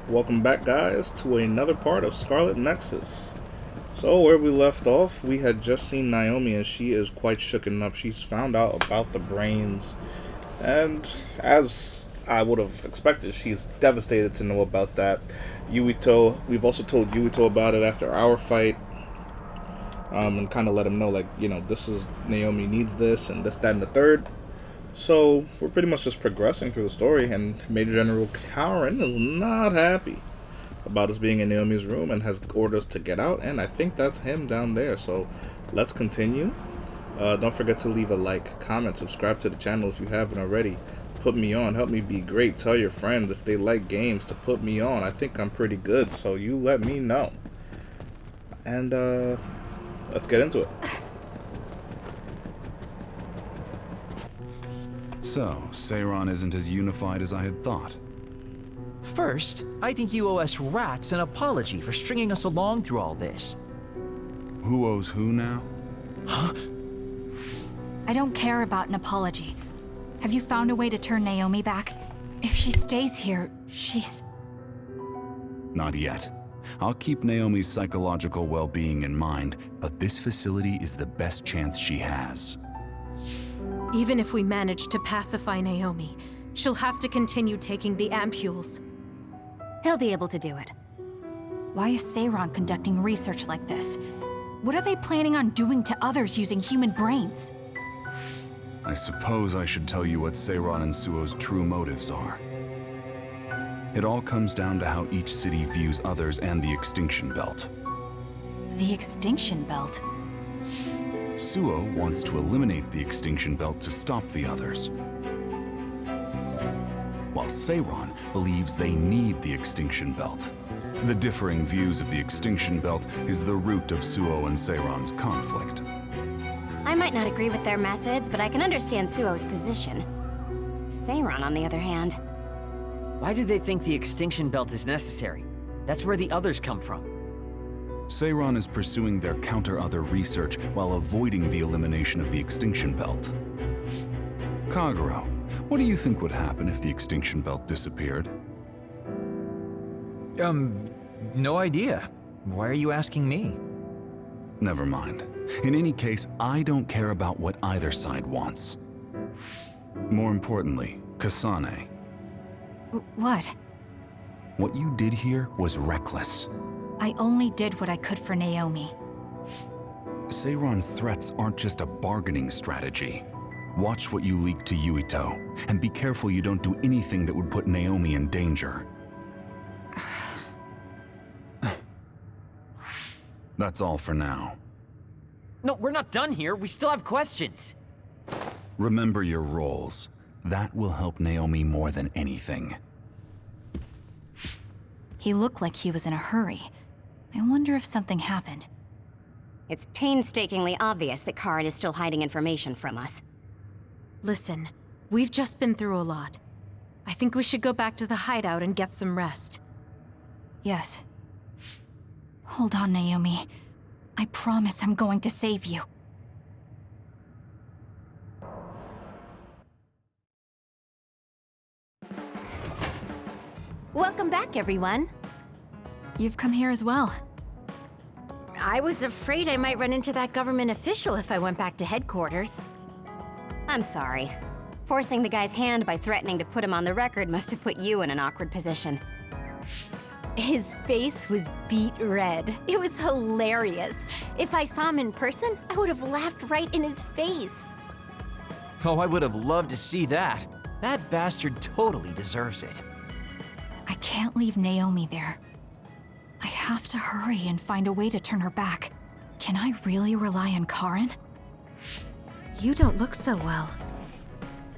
Welcome back, guys, to another part of Scarlet Nexus. So, where we left off, we had just seen Naomi, and she is quite shooken up. She's found out about the brains, and as I would have expected, she's devastated to know about that. Yuito, we've also told Yuito about it after our fight, and kind of let him know, like, this is, Naomi needs this, and this, that, and the third. So, we're pretty much just progressing through the story, and Major General Karen is not happy about us being in Naomi's room and has ordered us to get out, and I think that's him down there. So, let's continue. Don't forget to leave a like, comment, subscribe to the channel if you haven't already. Put me on, help me be great. Tell your friends if they like games to put me on. I think I'm pretty good, so you let me know. And, let's get into it. So, Seiron isn't as unified as I had thought. First, I think you owe us rats an apology for stringing us along through all this. Who owes who now? Huh? I don't care about an apology. Have you found a way to turn Naomi back? If she stays here, she's... Not yet. I'll keep Naomi's psychological well-being in mind, but this facility is the best chance she has. Even if we manage to pacify Naomi, she'll have to continue taking the ampules. He'll be able to do it. Why is Seiron conducting research like this? What are they planning on doing to others using human brains? I suppose I should tell you what Seiron and Suo's true motives are. It all comes down to how each city views others and the Extinction Belt. The Extinction Belt? Suo wants to eliminate the Extinction Belt to stop the others, while Seiron believes they need the Extinction Belt. The differing views of the Extinction Belt is the root of Suo and Seiron's conflict. I might not agree with their methods, but I can understand Suo's position. Seiron, on the other hand... Why do they think the Extinction Belt is necessary? That's where the others come from. Seiron is pursuing their counter-other research while avoiding the elimination of the Extinction Belt. Kagero, what do you think would happen if the Extinction Belt disappeared? No idea. Why are you asking me? Never mind. In any case, I don't care about what either side wants. More importantly, Kasane. What? What you did here was reckless. I only did what I could for Naomi. Seiron's threats aren't just a bargaining strategy. Watch what you leak to Yuito, and be careful you don't do anything that would put Naomi in danger. That's all for now. No, we're not done here. We still have questions. Remember your roles. That will help Naomi more than anything. He looked like he was in a hurry. I wonder if something happened. It's painstakingly obvious that Karen is still hiding information from us. Listen, we've just been through a lot. I think we should go back to the hideout and get some rest. Yes. Hold on, Naomi. I promise I'm going to save you. Welcome back, everyone. You've come here as well. I was afraid I might run into that government official if I went back to headquarters. I'm sorry. Forcing the guy's hand by threatening to put him on the record must have put you in an awkward position. His face was beet red. It was hilarious. If I saw him in person, I would have laughed right in his face. Oh, I would have loved to see that. That bastard totally deserves it. I can't leave Naomi there. I have to hurry and find a way to turn her back. Can I really rely on Karen? You don't look so well.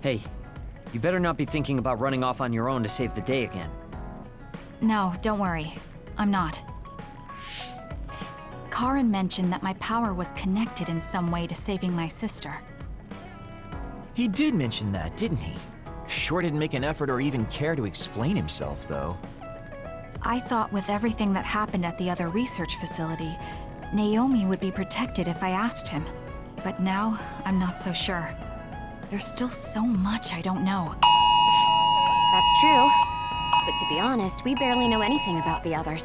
Hey, you better not be thinking about running off on your own to save the day again. No, don't worry. I'm not. Karen mentioned that my power was connected in some way to saving my sister. He did mention that, didn't he? Sure didn't make an effort or even care to explain himself, though. I thought with everything that happened at the other research facility, Naomi would be protected if I asked him. But now, I'm not so sure. There's still so much I don't know. That's true. But to be honest, we barely know anything about the others.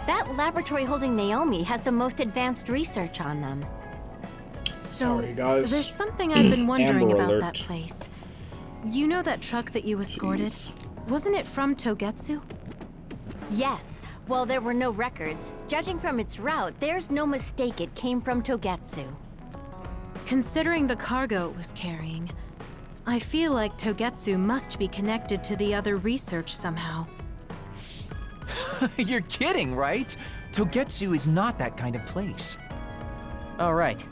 That laboratory holding Naomi has the most advanced research on them. So, Sorry, guys. there's something I've been wondering Amber about alert. that place. You know that truck that you escorted? Jeez. Wasn't it from Togetsu? Yes, while there were no records, judging from its route, there's no mistake it came from Togetsu. Considering the cargo it was carrying, I feel like Togetsu must be connected to the other research somehow. You're kidding, right? Togetsu is not that kind of place. Oh, right.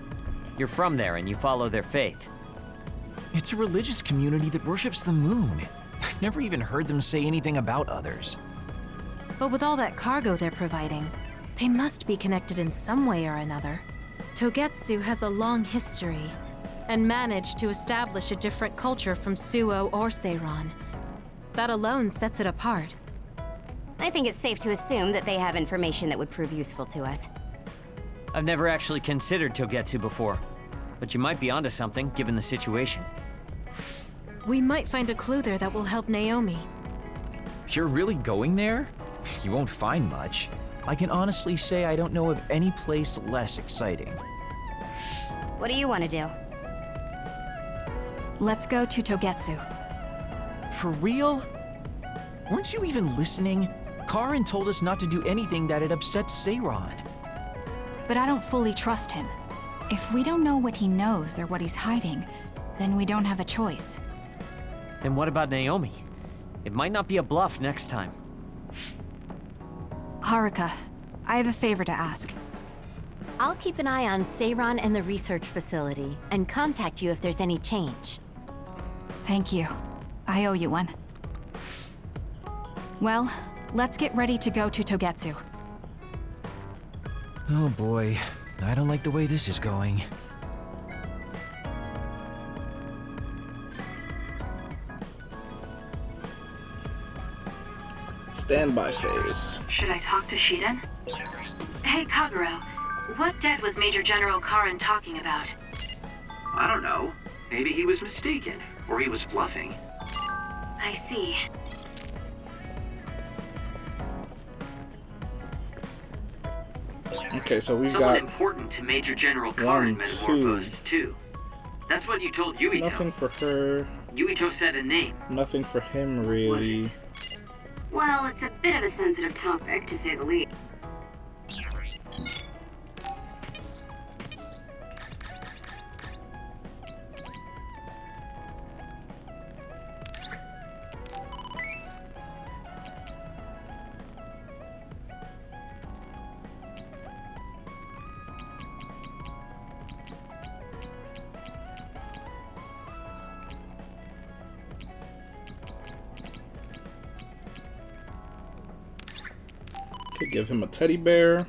You're from there and you follow their faith. It's a religious community that worships the moon. I've never even heard them say anything about others. But with all that cargo they're providing, they must be connected in some way or another. Togetsu has a long history, and managed to establish a different culture from Suo or Seiran. That alone sets it apart. I think it's safe to assume that they have information that would prove useful to us. I've never actually considered Togetsu before, but you might be onto something given the situation. We might find a clue there that will help Naomi. You're really going there? You won't find much. I can honestly say I don't know of any place less exciting. What do you want to do? Let's go to Togetsu. For real? Weren't you even listening? Karin told us not to do anything that'd upset Seiran. But I don't fully trust him. If we don't know what he knows or what he's hiding, then we don't have a choice. Then what about Naomi? It might not be a bluff next time. Haruka, I have a favor to ask. I'll keep an eye on Seiran and the research facility, and contact you if there's any change. Thank you. I owe you one. Well, let's get ready to go to Togetsu. Oh boy, I don't like the way this is going. Standby phase. Should I talk to Shiden? Hey, Kaguro. What debt was Major General Karin talking about? I don't know. Maybe he was mistaken, or he was bluffing. I see. Okay, so we've Someone got important to Major General Karin metamorphosed too. That's what you told Yuito. nothing for her, Yuito said a name. nothing for him really. Well, it's a bit of a sensitive topic, to say the least. Could give him a teddy bear.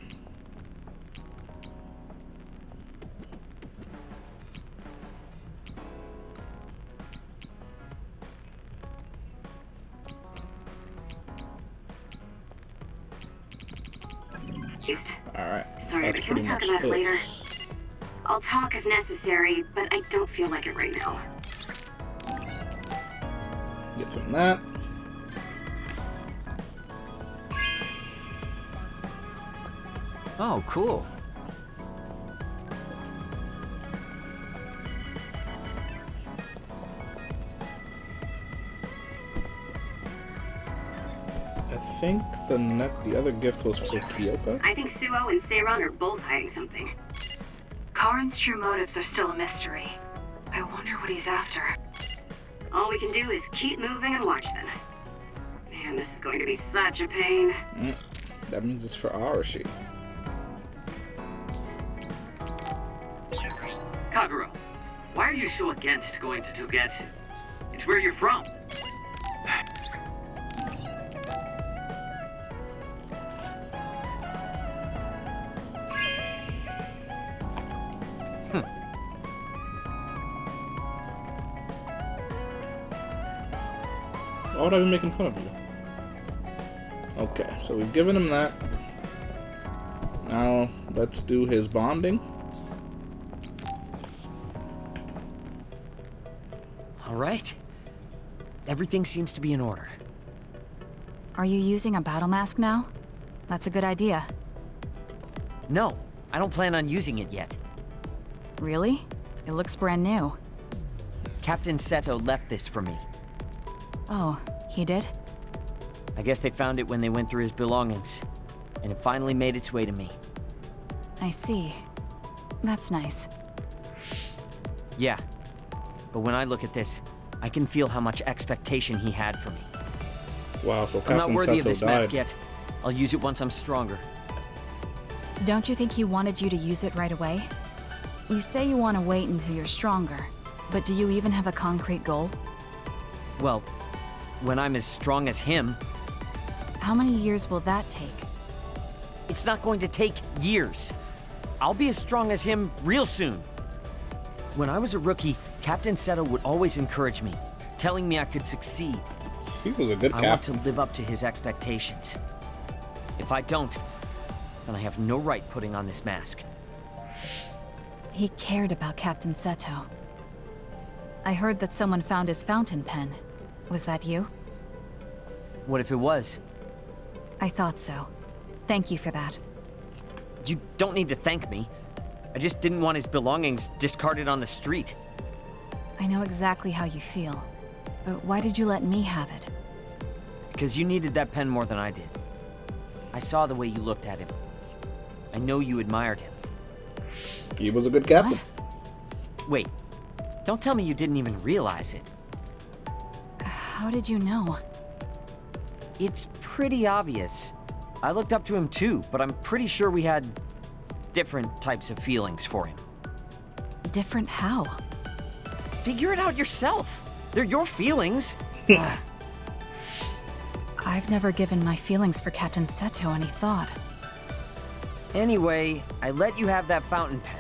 Alright, Sorry, that's but can we pretty talk much about it later? it. I'll talk if necessary, but I don't feel like it right now. Give him that. Oh, cool. I think the other gift was for Kyoka. I think Suo and Seiran are both hiding something. Karin's true motives are still a mystery. I wonder what he's after. All we can do is keep moving and watch then. Man, this is going to be such a pain. That means it's for Arashi. Kaguro, why are you so against going to Togetsu? It's where you're from. Why would I be making fun of you? Okay, so we've given him that. Now, let's do his bonding. All right. Everything seems to be in order. Are you using a battle mask now? That's a good idea. No, I don't plan on using it yet. Really? It looks brand new. Captain Seto left this for me. Oh, he did? I guess they found it when they went through his belongings, and it finally made its way to me. I see. That's nice. Yeah, but when I look at this, I can feel how much expectation he had for me. Wow, so I'm not Captain worthy of Seto this died. mask yet. I'll use it once I'm stronger. Don't you think he wanted you to use it right away? You say you want to wait until you're stronger, but do you even have a concrete goal? Well, when I'm as strong as him, How many years will that take? it's not going to take years. I'll be as strong as him real soon. When I was a rookie, Captain Seto would always encourage me, telling me I could succeed. He was a good I want to captain. live up to his expectations. If I don't, then I have no right putting on this mask. He cared about Captain Seto. I heard that someone found his fountain pen. Was that you? What if it was? I thought so. Thank you for that. You don't need to thank me. I just didn't want his belongings discarded on the street. I know exactly how you feel. But why did you let me have it? Because you needed that pen more than I did. I saw the way you looked at him. I know you admired him. He was a good captain. Wait, don't tell me you didn't even realize it. How did you know? It's pretty obvious. I looked up to him too, but I'm pretty sure we had different types of feelings for him. Different how? Figure it out yourself. They're your feelings. I've never given my feelings for Captain Seto any thought. Anyway, I let you have that fountain pen.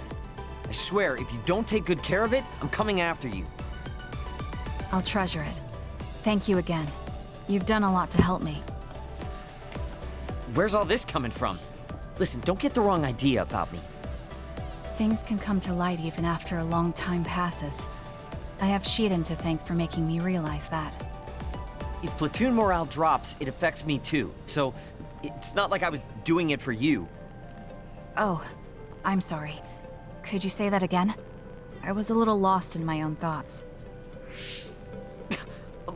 I swear, if you don't take good care of it, I'm coming after you. I'll treasure it. Thank you again. You've done a lot to help me. Where's all this coming from? Listen, don't get the wrong idea about me. Things can come to light even after a long time passes. I have Shiden to thank for making me realize that. If platoon morale drops, it affects me too. So, it's not like I was doing it for you. Oh, I'm sorry. Could you say that again? I was a little lost in my own thoughts.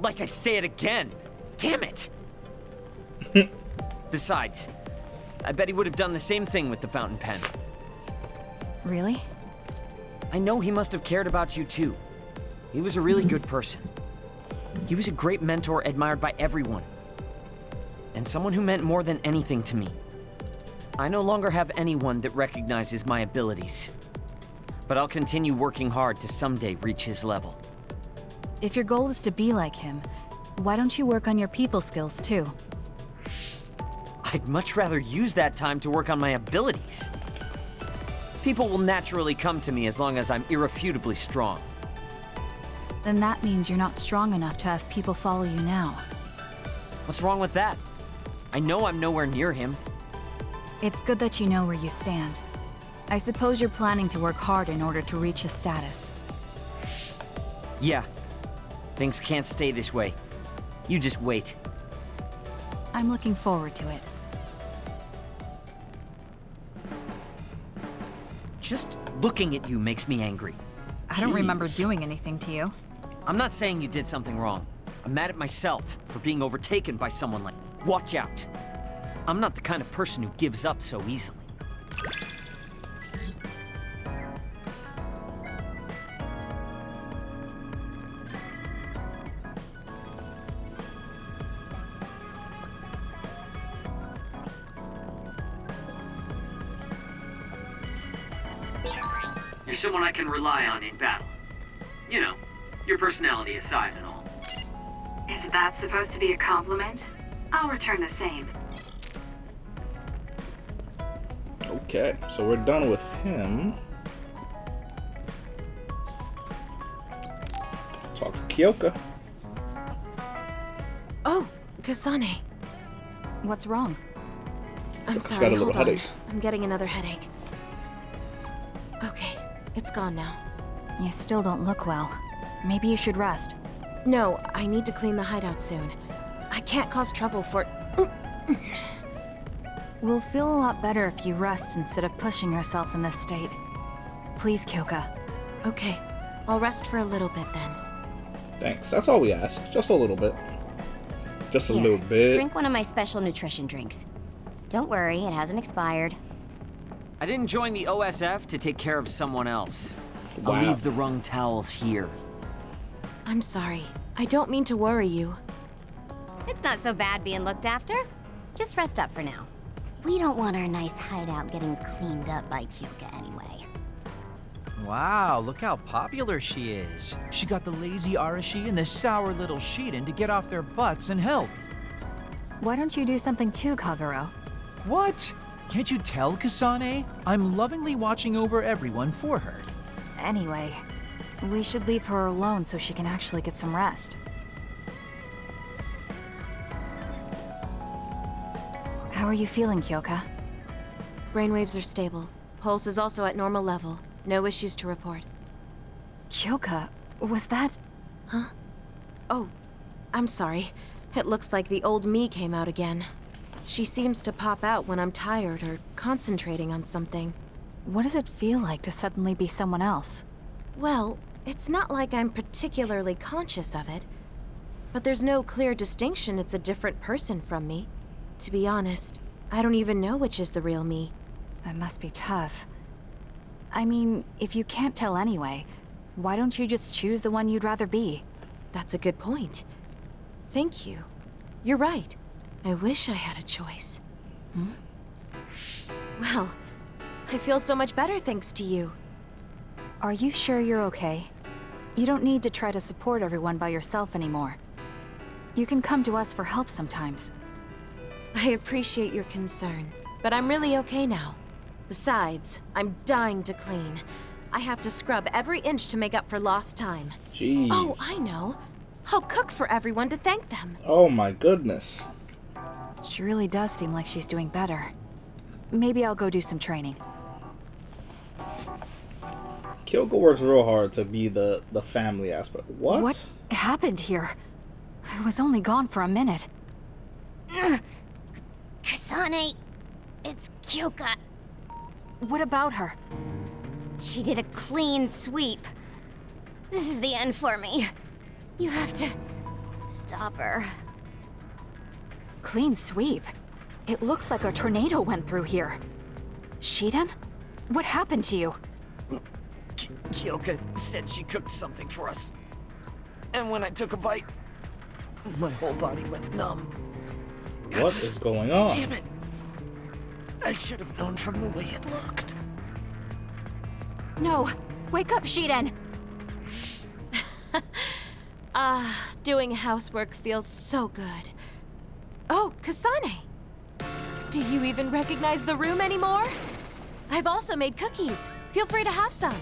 Like I'd say it again. Damn it! Besides, I bet he would have done the same thing with the fountain pen. Really? I know he must have cared about you too. He was a really good person. He was a great mentor admired by everyone. And someone who meant more than anything to me. I no longer have anyone that recognizes my abilities. But I'll continue working hard to someday reach his level. If your goal is to be like him, why don't you work on your people skills too? I'd much rather use that time to work on my abilities. People will naturally come to me as long as I'm irrefutably strong. Then that means you're not strong enough to have people follow you now. What's wrong with that? I know I'm nowhere near him. It's good that you know where you stand. I suppose you're planning to work hard in order to reach his status. Yeah. Things can't stay this way. You just wait. I'm looking forward to it. Just looking at you makes me angry. I don't remember Jeez. doing anything to you. I'm not saying you did something wrong. I'm mad at myself for being overtaken by someone like... Watch out. I'm not the kind of person who gives up so easily. You're someone I can rely on in battle. You know, your personality aside and all. Is that supposed to be a compliment? I'll return the same. Okay, so we're done with him. Talk to Kyoka. Oh, Kasane. What's wrong? I'm She's sorry, got a little hold on. headache. I'm getting another headache. Okay, it's gone now. You still don't look well. Maybe you should rest. No, I need to clean the hideout soon. I can't cause trouble for... We'll feel a lot better if you rest instead of pushing yourself in this state. Please, Kyoka. Okay, I'll rest for a little bit then. Thanks. That's all we ask. Just a little bit. Just a Here, little bit. Drink one of my special nutrition drinks. Don't worry, it hasn't expired. I didn't join the OSF to take care of someone else. Wow. I'll leave the wrung towels here. I'm sorry. I don't mean to worry you. It's not so bad being looked after. Just rest up for now. We don't want our nice hideout getting cleaned up by Kyoka anyway. Wow, look how popular she is. She got the lazy Arashi and the sour little Shiden to get off their butts and help. Why don't you do something too, Kagero? What? Can't you tell, Kasane? I'm lovingly watching over everyone for her. Anyway, we should leave her alone so she can actually get some rest. How are you feeling, Kyoka? Brainwaves are stable. Pulse is also at normal level. No issues to report. Kyoka, was that... Huh? Oh, I'm sorry. It looks like the old me came out again. She seems to pop out when I'm tired or concentrating on something. What does it feel like to suddenly be someone else? Well, it's not like I'm particularly conscious of it. But there's no clear distinction it's a different person from me. To be honest, I don't even know which is the real me. That must be tough. I mean, if you can't tell anyway, why don't you just choose the one you'd rather be? That's a good point. Thank you. You're right. I wish I had a choice. Well, I feel so much better thanks to you. Are you sure you're okay? You don't need to try to support everyone by yourself anymore. You can come to us for help sometimes. I appreciate your concern, but I'm really okay now. Besides, I'm dying to clean. I have to scrub every inch to make up for lost time. Jeez. Oh, I know. I'll cook for everyone to thank them. Oh my goodness. She really does seem like she's doing better. Maybe I'll go do some training. Kyoko works real hard to be the family aspect. What happened here? I was only gone for a minute. Kasane, it's Kyoka. What about her? She did a clean sweep. This is the end for me. You have to stop her. Clean sweep? It looks like a tornado went through here. Shiden? What happened to you? Kyoka said she cooked something for us. And when I took a bite, my whole body went numb. What is going on? Damn it! I should have known from the way it looked. No! Wake up, Shiden! Doing housework feels so good. Oh, Kasane! Do you even recognize the room anymore? I've also made cookies. Feel free to have some.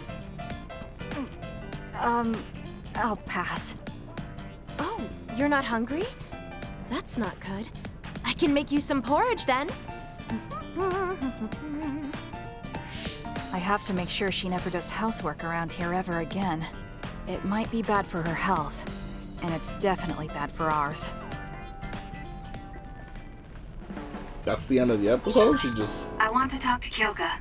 I'll pass. Oh, you're not hungry? That's not good. I can make you some porridge then. I have to make sure she never does housework around here ever again. It might be bad for her health, and it's definitely bad for ours. That's the end of the episode? She just... I want to talk to Kyoka.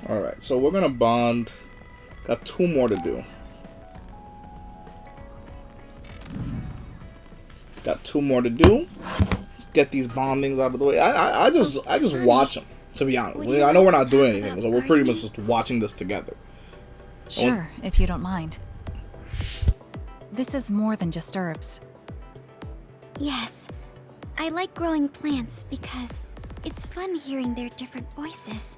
Alright, so we're gonna bond. Got 2 more to do. Got 2 more to do. Let's get these bondings out of the way. I just watch them, to be honest. I know we're not doing anything, so we're pretty much just watching this together. Sure, if you don't mind. This is more than just herbs. Yes. I like growing plants because it's fun hearing their different voices.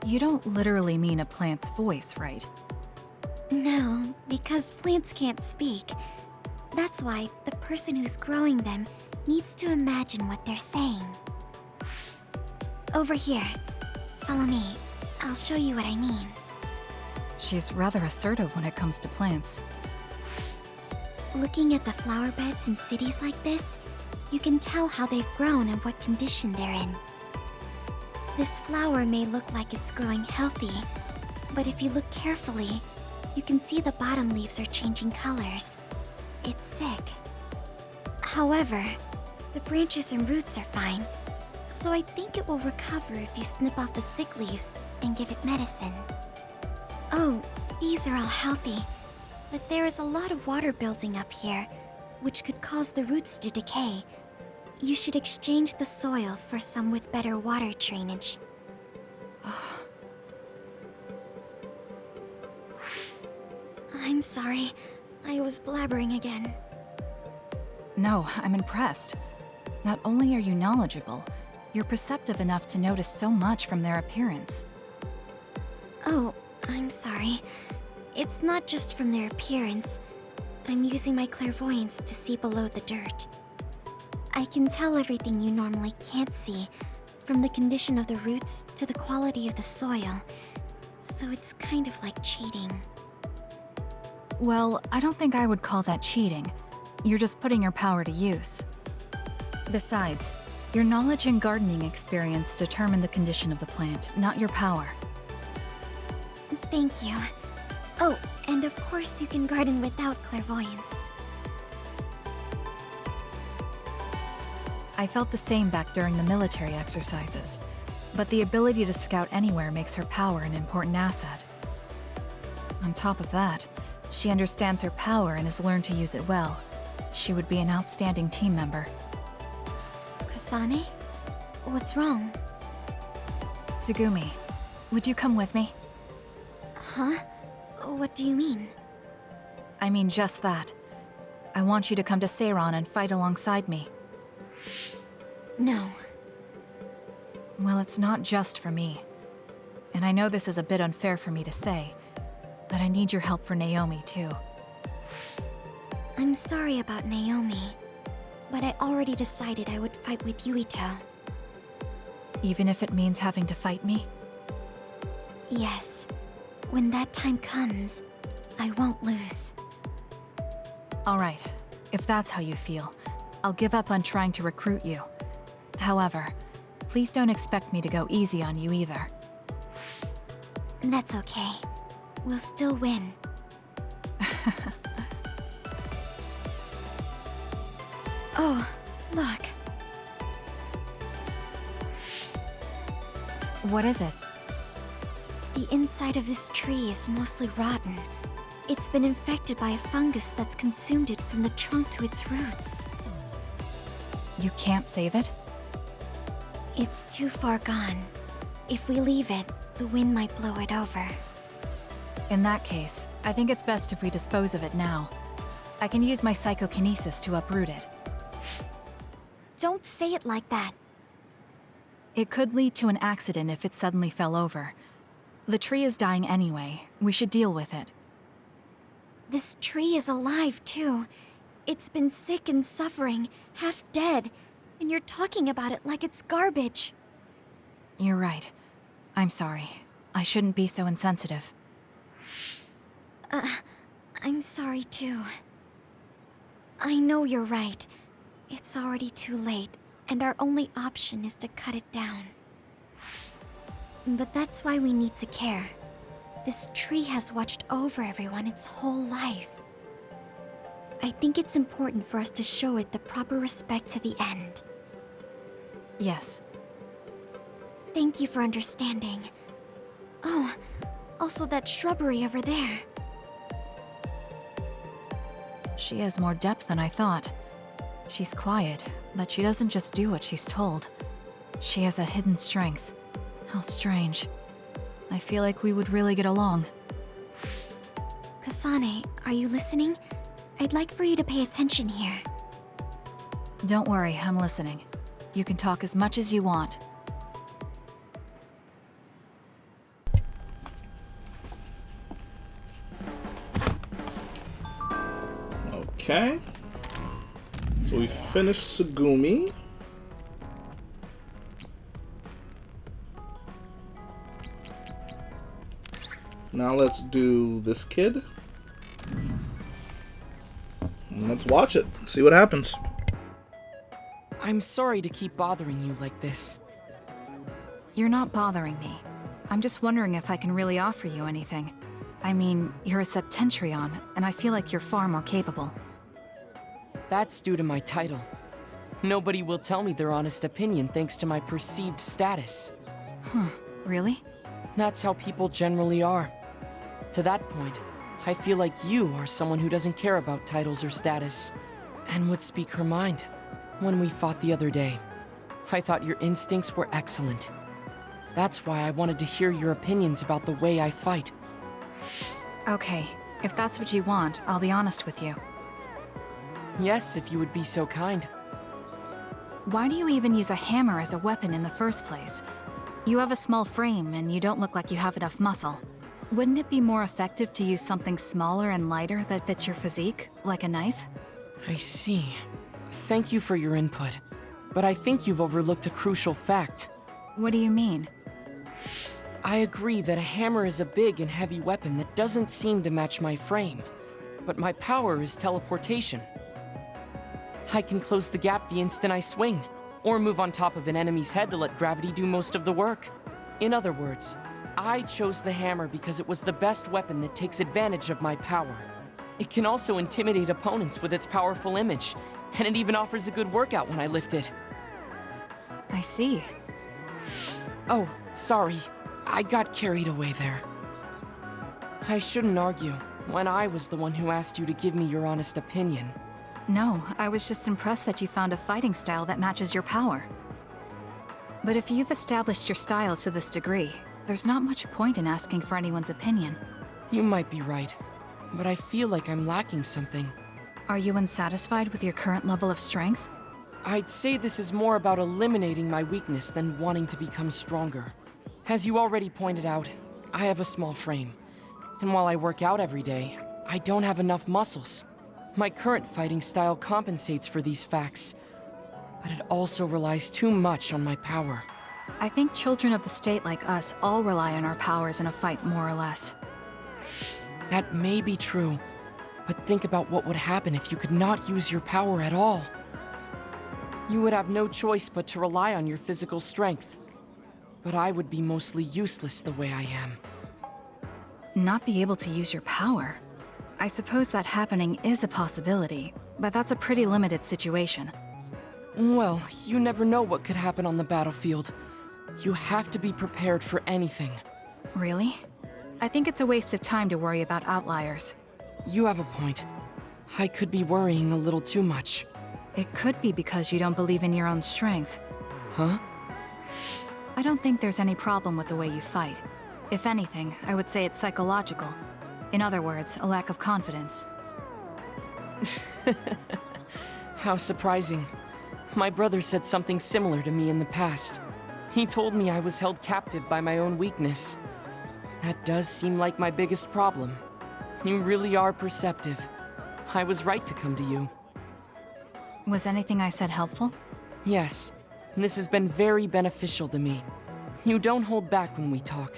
You don't literally mean a plant's voice, right? No, because plants can't speak. That's why the person who's growing them needs to imagine what they're saying. Over here. Follow me. I'll show you what I mean. She's rather assertive when it comes to plants. Looking at the flower beds in cities like this, you can tell how they've grown and what condition they're in. This flower may look like it's growing healthy, but if you look carefully, you can see the bottom leaves are changing colors. It's sick. However, the branches and roots are fine, so I think it will recover if you snip off the sick leaves and give it medicine. Oh, these are all healthy, but there is a lot of water building up here, which could cause the roots to decay. You should exchange the soil for some with better water drainage. I'm sorry. I was blabbering again. No, I'm impressed. Not only are you knowledgeable, you're perceptive enough to notice so much from their appearance. Oh, I'm sorry. It's not just from their appearance. I'm using my clairvoyance to see below the dirt. I can tell everything you normally can't see, from the condition of the roots to the quality of the soil. So it's kind of like cheating. Well, I don't think I would call that cheating. You're just putting your power to use. Besides, your knowledge and gardening experience determine the condition of the plant, not your power. Thank you. Oh, and of course you can garden without clairvoyance. I felt the same back during the military exercises, but the ability to scout anywhere makes her power an important asset. On top of that, she understands her power and has learned to use it well. She would be an outstanding team member. Kasane? What's wrong? Tsugumi, would you come with me? Huh? What do you mean? I mean just that. I want you to come to Seiran and fight alongside me. No. Well, it's not just for me. And I know this is a bit unfair for me to say, but I need your help for Naomi, too. I'm sorry about Naomi, but I already decided I would fight with Yuito. Even if it means having to fight me? Yes. When that time comes, I won't lose. All right. If that's how you feel, I'll give up on trying to recruit you. However, please don't expect me to go easy on you either. That's okay. We'll still win. Oh, look. What is it? The inside of this tree is mostly rotten. It's been infected by a fungus that's consumed it from the trunk to its roots. You can't save it? It's too far gone. If we leave it, the wind might blow it over. In that case, I think it's best if we dispose of it now. I can use my psychokinesis to uproot it. Don't say it like that. It could lead to an accident if it suddenly fell over. The tree is dying anyway. We should deal with it. This tree is alive, too. It's been sick and suffering, half dead, and you're talking about it like it's garbage. You're right. I'm sorry. I shouldn't be so insensitive. I'm sorry, too. I know you're right. It's already too late, and our only option is to cut it down. But that's why we need to care. This tree has watched over everyone its whole life. I think it's important for us to show it the proper respect to the end. Yes. Thank you for understanding. Oh, also that shrubbery over there. She has more depth than I thought. She's quiet, but she doesn't just do what she's told. She has a hidden strength. How strange. I feel like we would really get along. Kasane, are you listening? I'd like for you to pay attention here. Don't worry, I'm listening. You can talk as much as you want. Okay. So we finished Tsugumi. Now let's do this kid. And let's watch it. See what happens. I'm sorry to keep bothering you like this. You're not bothering me. I'm just wondering if I can really offer you anything. I mean, you're a Septentrion, and I feel like you're far more capable. That's due to my title. Nobody will tell me their honest opinion thanks to my perceived status. Huh, really? That's how people generally are. To that point, I feel like you are someone who doesn't care about titles or status, and would speak her mind. When we fought the other day, I thought your instincts were excellent. That's why I wanted to hear your opinions about the way I fight. Okay, if that's what you want, I'll be honest with you. Yes, if you would be so kind. Why do you even use a hammer as a weapon in the first place? You have a small frame, and you don't look like you have enough muscle. Wouldn't it be more effective to use something smaller and lighter that fits your physique, like a knife? I see. Thank you for your input, but I think you've overlooked a crucial fact. What do you mean? I agree that a hammer is a big and heavy weapon that doesn't seem to match my frame, but my power is teleportation. I can close the gap the instant I swing, or move on top of an enemy's head to let gravity do most of the work. In other words, I chose the hammer because it was the best weapon that takes advantage of my power. It can also intimidate opponents with its powerful image, and it even offers a good workout when I lift it. I see. Oh, sorry. I got carried away there. I shouldn't argue, when I was the one who asked you to give me your honest opinion. No, I was just impressed that you found a fighting style that matches your power. But if you've established your style to this degree, there's not much point in asking for anyone's opinion. You might be right, but I feel like I'm lacking something. Are you unsatisfied with your current level of strength? I'd say this is more about eliminating my weakness than wanting to become stronger. As you already pointed out, I have a small frame, and while I work out every day, I don't have enough muscles. My current fighting style compensates for these facts, but it also relies too much on my power. I think children of the state like us all rely on our powers in a fight, more or less. That may be true, but think about what would happen if you could not use your power at all. You would have no choice but to rely on your physical strength. But I would be mostly useless the way I am. Not be able to use your power? I suppose that happening is a possibility, but that's a pretty limited situation. Well, you never know what could happen on the battlefield. You have to be prepared for anything. Really? I think it's a waste of time to worry about outliers. You have a point. I could be worrying a little too much. It could be because you don't believe in your own strength. Huh? I don't think there's any problem with the way you fight. If anything, I would say it's psychological. In other words, a lack of confidence. How surprising. My brother said something similar to me in the past. He told me I was held captive by my own weakness. That does seem like my biggest problem. You really are perceptive. I was right to come to you. Was anything I said helpful? Yes. This has been very beneficial to me. You don't hold back when we talk.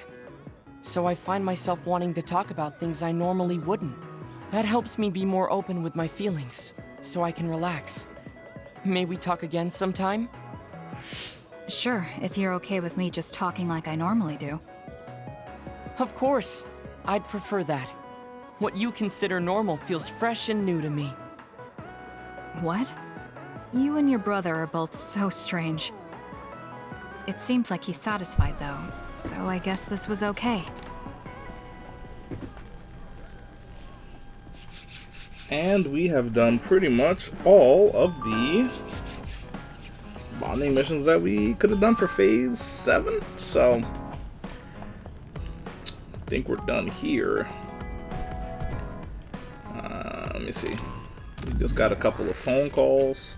So I find myself wanting to talk about things I normally wouldn't. That helps me be more open with my feelings, so I can relax. May we talk again sometime? Sure, if you're okay with me just talking like I normally do. Of course. I'd prefer that. What you consider normal feels fresh and new to me. What? You and your brother are both so strange. It seems like he's satisfied, though, so I guess this was okay. And we have done pretty much all of the bonding missions that we could have done for Phase 7, so I think we're done here. Let me see. We just got a couple of phone calls.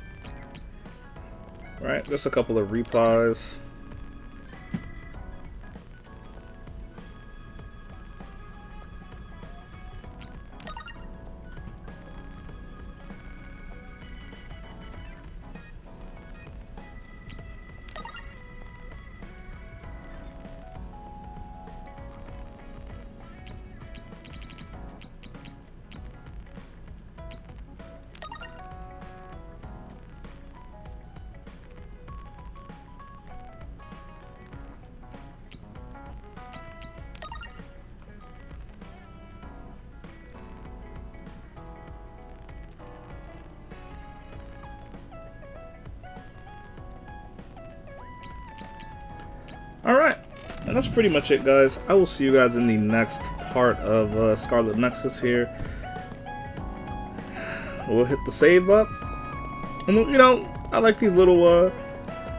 Right, just a couple of replies. Alright, and that's pretty much it, guys. I will see you guys in the next part of Scarlet Nexus here. We'll hit the save up. And, you know, I like these little,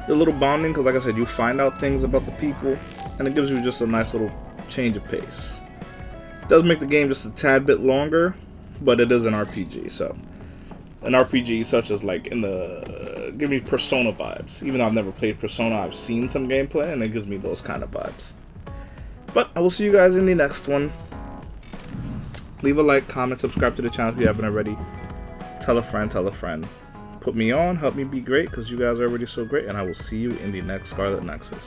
the little bonding, because like I said, you find out things about the people, and it gives you just a nice little change of pace. It does make the game just a tad bit longer, but it is an RPG, so. An RPG such as, like, in the, give me Persona vibes. Even though I've never played Persona, I've seen some gameplay, and it gives me those kind of vibes. But I will see you guys in the next one. Leave a like, comment, subscribe to the channel if you haven't already. Tell a friend, tell a friend. Put me on, help me be great, because you guys are already so great, and I will see you in the next Scarlet Nexus.